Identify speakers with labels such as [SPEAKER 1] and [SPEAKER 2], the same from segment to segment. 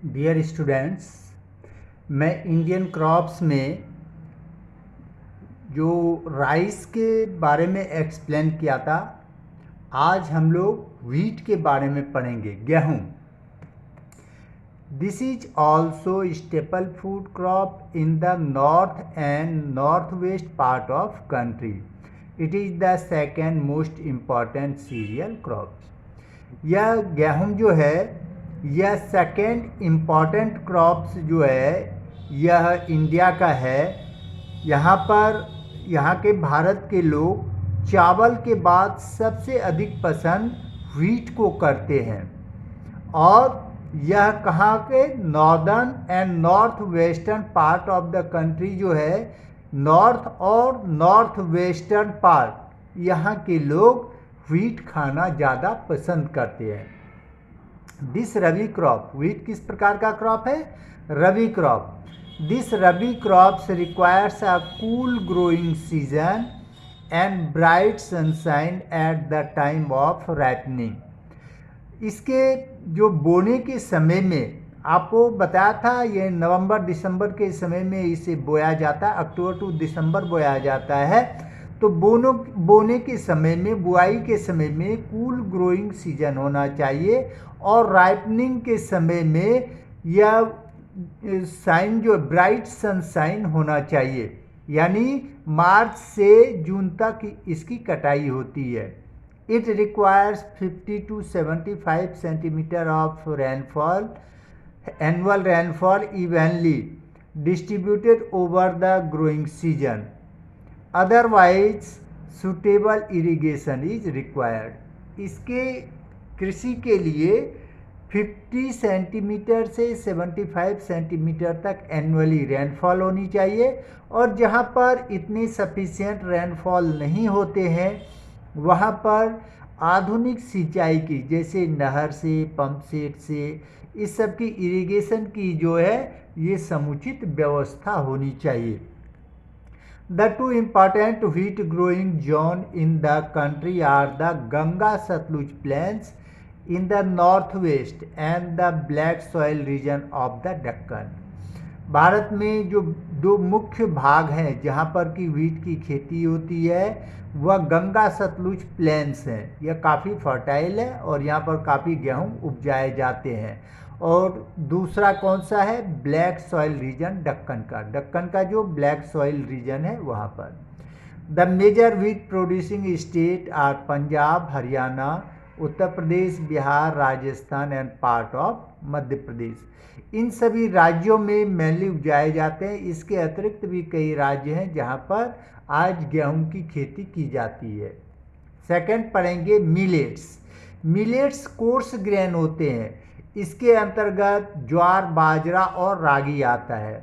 [SPEAKER 1] Dear students, मैं Indian crops में जो राइस के बारे में एक्सप्लेन किया था, आज हम लोग व्हीट के बारे में पढ़ेंगे, गेहूँ। This is also staple food crop in the north and north west part of country. It is the second most important cereal crop. यह गेहूँ जो है, यह सेकेंड इम्पॉर्टेंट क्रॉप्स जो है, यह इंडिया का है। यहाँ के भारत के लोग चावल के बाद सबसे अधिक पसंद व्हीट को करते हैं। और यह कहाँ के northern and north western part of the country जो है, नॉर्थ और नॉर्थ वेस्टर्न पार्ट, यहाँ के लोग व्हीट खाना ज़्यादा पसंद करते हैं। दिस रबी क्रॉप, व्हीट किस प्रकार का क्रॉप है? Rabi crop. This rabi crops requires a cool growing season and bright sunshine at the time of ripening. इसके जो बोने के समय में आपको बताया था, ये नवंबर दिसंबर के समय में इसे बोया जाता है, अक्टूबर टू दिसंबर बोया जाता है। तो बोने के समय में, बुआई के समय में कूल ग्रोइंग सीजन होना चाहिए और राइपनिंग के समय में यह साइन जो ब्राइट सनशाइन होना चाहिए, यानी मार्च से जून तक इसकी कटाई होती है। It requires 50 to 75 centimeter of rainfall, annual rainfall evenly distributed over the growing season. Otherwise, suitable irrigation is required. इसके कृषि के लिए 50 सेंटीमीटर से 75 सेंटीमीटर तक एनुअली रेनफॉल होनी चाहिए। और जहाँ पर इतनी सफिशिएंट रेनफॉल नहीं होते हैं, वहाँ पर आधुनिक सिंचाई की, जैसे नहर से, पंप सेट से, इस सब की इरिगेशन की जो है, ये समुचित व्यवस्था होनी चाहिए। The two important wheat growing zone in the country are the Ganga Satluj plains in the northwest and the black soil region of the Deccan. Bharat में जो दो मुख्य भाग हैं जहाँ पर कि व्हीट की खेती होती है, वह गंगा सतलुज प्लेन्स हैं। यह काफ़ी फर्टाइल है और यहाँ पर काफ़ी गेहूँ उपजाए जाते हैं। और दूसरा कौन सा है? ब्लैक सॉइल रीजन, दक्कन का जो ब्लैक सॉइल रीजन है वहाँ पर। The major wheat producing state are Punjab, Haryana, Uttar Pradesh, Bihar, Rajasthan and part of Madhya Pradesh. इन सभी राज्यों में मेनली उपजाए जाते हैं। इसके अतिरिक्त भी कई राज्य हैं जहाँ पर आज गेहूं की खेती की जाती है। सेकंड पढ़ेंगे मिलेट्स। मिलेट्स कोर्स ग्रेन होते हैं। इसके अंतर्गत ज्वार, बाजरा और रागी आता है।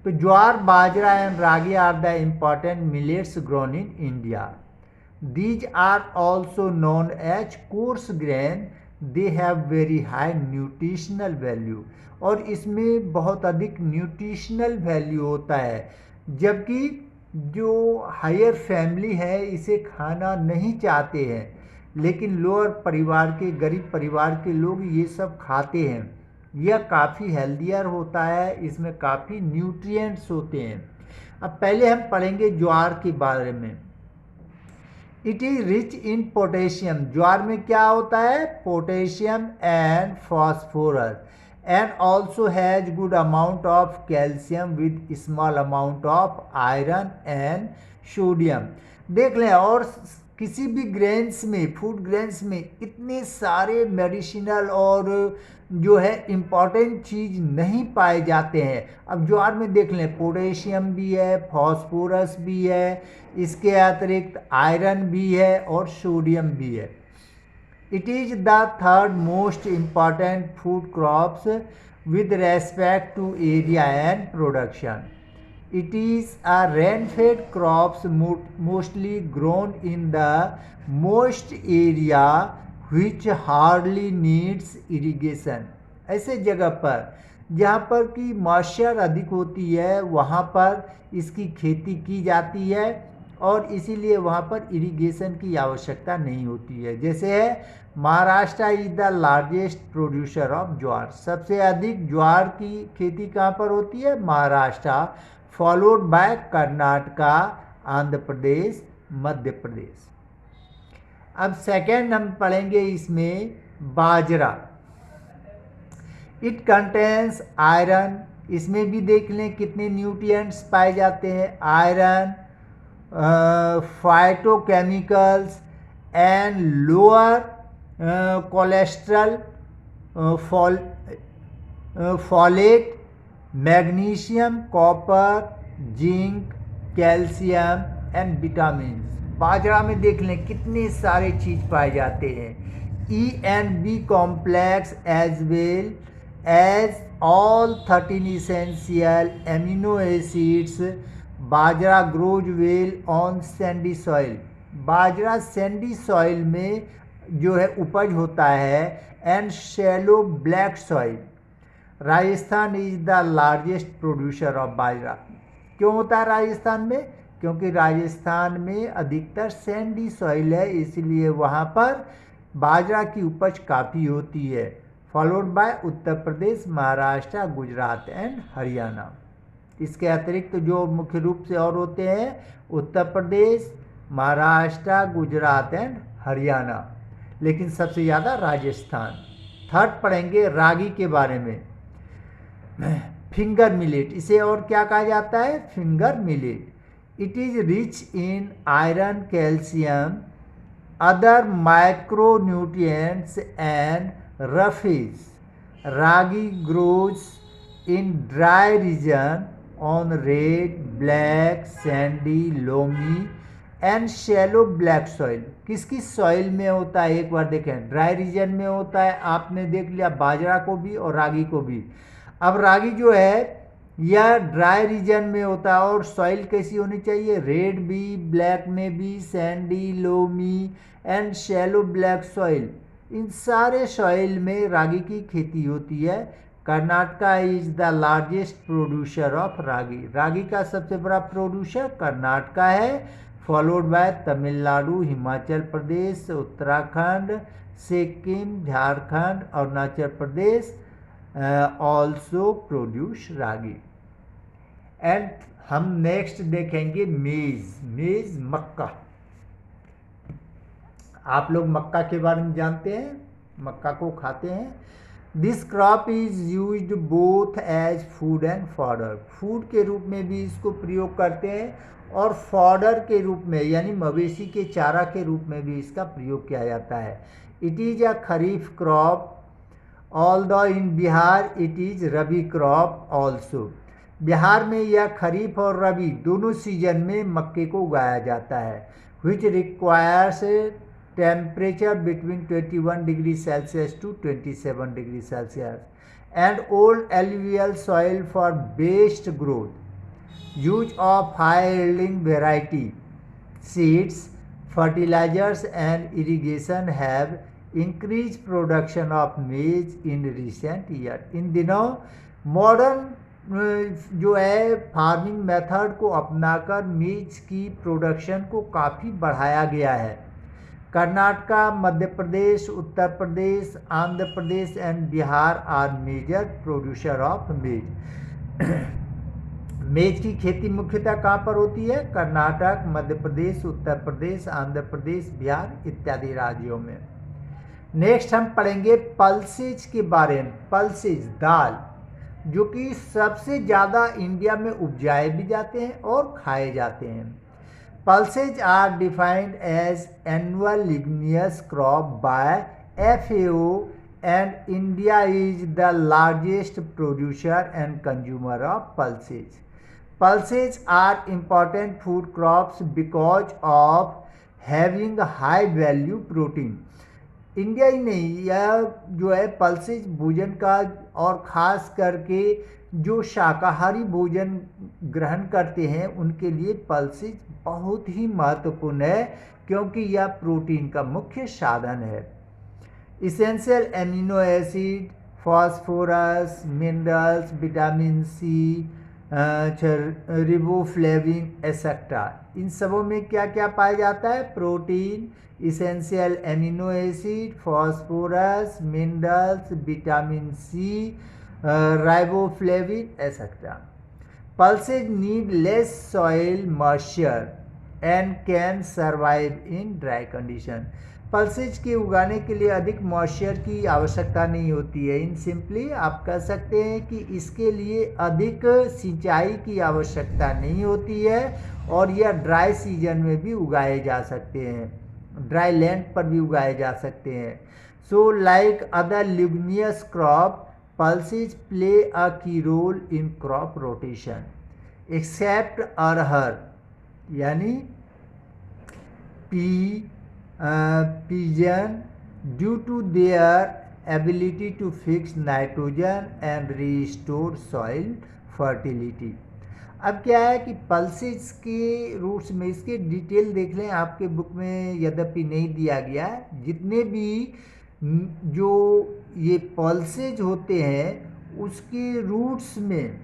[SPEAKER 1] तो jowar, bajra and ragi are the important millets grown in India. These are also known as coarse grain. They have very high nutritional value. और इसमें बहुत अधिक न्यूट्रिशनल वैल्यू होता है, जबकि जो हायर फैमिली है इसे खाना नहीं चाहते हैं, लेकिन लोअर परिवार के, गरीब परिवार के लोग ये सब खाते हैं। यह काफ़ी हेल्दियर होता है, इसमें काफ़ी न्यूट्रिएंट्स होते हैं। अब पहले हम पढ़ेंगे ज्वार के बारे में। It is rich in potassium. Jowar में क्या होता है? Potassium and phosphorus, and also has good amount of calcium with small amount of iron and sodium. देख लें, और किसी भी ग्रेन्स में, फूड ग्रेन्स में इतने सारे मेडिसिनल और जो है इम्पॉर्टेंट चीज़ नहीं पाए जाते हैं। अब ज्वार में देख लें, पोटेशियम भी है, फॉस्फोरस भी है, इसके अतिरिक्त आयरन भी है और सोडियम भी है। It is the third most important food crops with respect to area and production. It is a rain-fed crops mostly grown in the moist area which hardly needs irrigation. ऐसे जगह पर जहाँ पर कि मॉइस्चर अधिक होती है, वहाँ पर इसकी खेती की जाती है। और इसीलिए वहाँ पर इरिगेशन की आवश्यकता नहीं होती है। जैसे है Maharashtra is the largest producer of jowar, सबसे अधिक ज्वार की खेती कहाँ पर होती है? Maharashtra, followed by Karnataka, Andhra Pradesh, Madhya Pradesh. अब सेकेंड हम पढ़ेंगे इसमें बाजरा। इट कंटेन्स आयरन, इसमें भी देख लें कितने न्यूट्रिएंट्स पाए जाते हैं। Iron, phytochemicals and lower cholesterol, folate, magnesium, copper, zinc, calcium and vitamin. Bajra में देख लें कितने सारे चीज पाए जाते हैं। E and B complex as well as all 13 essential amino acids. Bajra grows well on sandy soil, bajra sandy soil में जो है उपज होता है, and shallow black soil. Rajasthan is the largest producer of bajra. क्यों होता है राजस्थान में? क्योंकि राजस्थान में अधिकतर सैंडी सॉइल है, इसलिए वहाँ पर बाजरा की उपज काफ़ी होती है। Followed bye Uttar Pradesh, Maharashtra, Gujarat and Haryana. इसके अतिरिक्त जो मुख्य रूप से और होते हैं उत्तर प्रदेश, महाराष्ट्र, गुजरात एंड हरियाणा, लेकिन सबसे ज़्यादा राजस्थान। थर्ड पढ़ेंगे रागी के बारे में। फिंगर मिलेट, इसे और क्या कहा जाता है? Finger millet. It is rich in iron, calcium, other micronutrients and roughage. Ragi grows in dry region on red, black, sandy, loamy and shallow black soil. किस सॉइल में होता है? एक बार देखें, ड्राई रीजन में होता है। आपने देख लिया बाजरा को भी और रागी को भी। अब रागी जो है यह ड्राई रीजन में होता है, और सॉइल कैसी होनी चाहिए? रेड भी, ब्लैक में भी, sandy, loamy and shallow black soil. इन सारे सॉइल में रागी की खेती होती है। Karnataka is the largest producer of ragi, ragi का सबसे बड़ा प्रोड्यूसर कर्नाटका है, followed by Tamil Nadu, Himachal Pradesh, Uttarakhand, Sikkim, Jharkhand, Arunachal Pradesh also produce ragi. And हम नेक्स्ट देखेंगे मेज, मक्का। आप लोग मक्का के बारे में जानते हैं, मक्का को खाते हैं। This crop is used both as food and fodder, food के रूप में भी इसको प्रयोग करते हैं, और फॉडर के रूप में यानी मवेशी के चारा के रूप में भी इसका प्रयोग किया जाता है। It is a kharif crop, although in Bihar it is rabi crop also. Bihar में यह खरीफ और रबी दोनों सीजन में मक्के को उगाया जाता है। Which requires temperature between 21 degree Celsius to 27 degree Celsius and old alluvial soil for best growth. Use of high yielding variety seeds, fertilizers and irrigation have increase production of maize in recent year. इन दिनों modern जो है farming method को अपनाकर मेज की production को काफ़ी बढ़ाया गया है। Karnataka, Madhya Pradesh, Uttar Pradesh, Andhra Pradesh and Bihar are major producer of maize. Maize की खेती मुख्यतः कहाँ पर होती है? कर्नाटक, मध्य प्रदेश, उत्तर प्रदेश, आंध्र प्रदेश, बिहार इत्यादि राज्यों में। नेक्स्ट हम पढ़ेंगे पल्सेज के बारे में। पल्सेज दाल, जो कि सबसे ज़्यादा इंडिया में उपजाए भी जाते हैं और खाए जाते हैं। Pulses are defined as annual ligneous crop by FAO, and India is the largest producer and consumer of pulses. Pulses are important food crops because of having high value protein. India ही नहीं, यह जो है pulses भोजन का, और ख़ास करके जो शाकाहारी भोजन ग्रहण करते हैं उनके लिए पल्सेज बहुत ही महत्वपूर्ण है, क्योंकि यह प्रोटीन का मुख्य साधन है। Essential amino acid, phosphorus, minerals, vitamin C, riboflavin etcetera. इन सबों में क्या क्या पाया जाता है? Protein, essential amino acid, phosphorus, minerals, vitamin C, riboflavin etcetera. Pulses need less soil moisture and can survive in dry condition. Pulses के उगाने के लिए अधिक मॉइस्चर की आवश्यकता नहीं होती है। इन सिंपली आप कह सकते हैं कि इसके लिए अधिक सिंचाई की आवश्यकता नहीं होती है और यह ड्राई सीजन में भी उगाए जा सकते हैं, ड्राई लैंड पर भी उगाए जा सकते हैं। So like other luminous crop, pulses play a key role in crop rotation except अरहर यानी pigeon due to their ability to fix nitrogen and restore soil fertility। अब क्या है कि पल्सेस के रूट्स में इसके डिटेल देख लें, आपके बुक में यद्यपि नहीं दिया गया है। जितने भी जो ये पल्सेज होते हैं उसके रूट्स में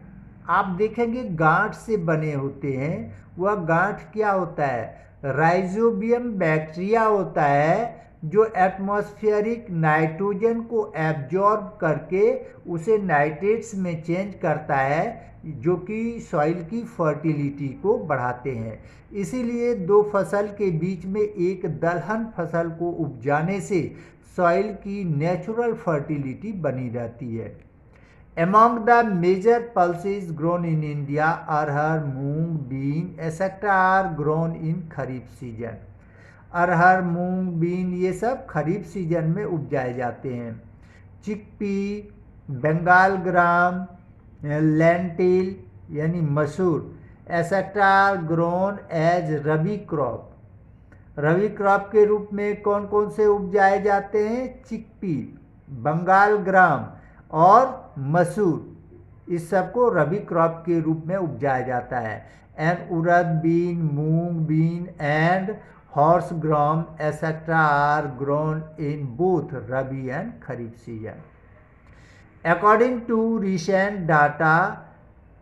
[SPEAKER 1] आप देखेंगे गांठ से बने होते हैं। वह गांठ क्या होता है? राइजोबियम बैक्टीरिया होता है जो एटमॉस्फेरिक नाइट्रोजन को एब्जॉर्ब करके उसे नाइट्रेट्स में चेंज करता है, जो कि सॉइल की फर्टिलिटी को बढ़ाते हैं। इसीलिए दो फसल के बीच में एक दलहन फसल को उपजाने से सॉइल की नेचुरल फर्टिलिटी बनी रहती है। Among the major pulses grown in India, arhar, moong, bean etcetera are grown in kharif season. अरहर, मूंग, बीन ये सब खरीफ सीजन में उपजाए जाते हैं। चिकपी, बंगाल ग्राम, लेंटिल यानी मसूर etcetera are grown as rabi crop. रबी क्रॉप के रूप में कौन कौन से उपजाए जाते हैं? चिकपी, बंगाल ग्राम और मसूर, इस सबको रबी क्रॉप के रूप में उपजाया जाता है। And urad bean, moong bean and horse gram etcetera are grown in both rabi and kharif season. According to recent data,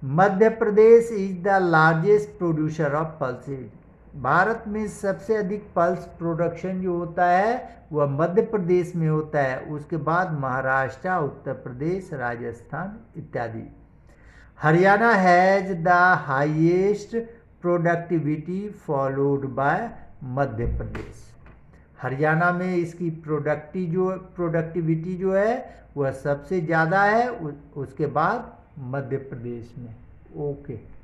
[SPEAKER 1] Madhya Pradesh is the largest producer of pulses. Bharat में सबसे अधिक पल्स प्रोडक्शन जो होता है वह मध्य प्रदेश में होता है। उसके बाद महाराष्ट्र, उत्तर प्रदेश, राजस्थान इत्यादि। Haryana has the highest productivity followed by Madhya Pradesh. Haryana में इसकी प्रोडक्टिविटी जो है वह सबसे ज़्यादा है, उसके बाद मध्य प्रदेश में। ओके।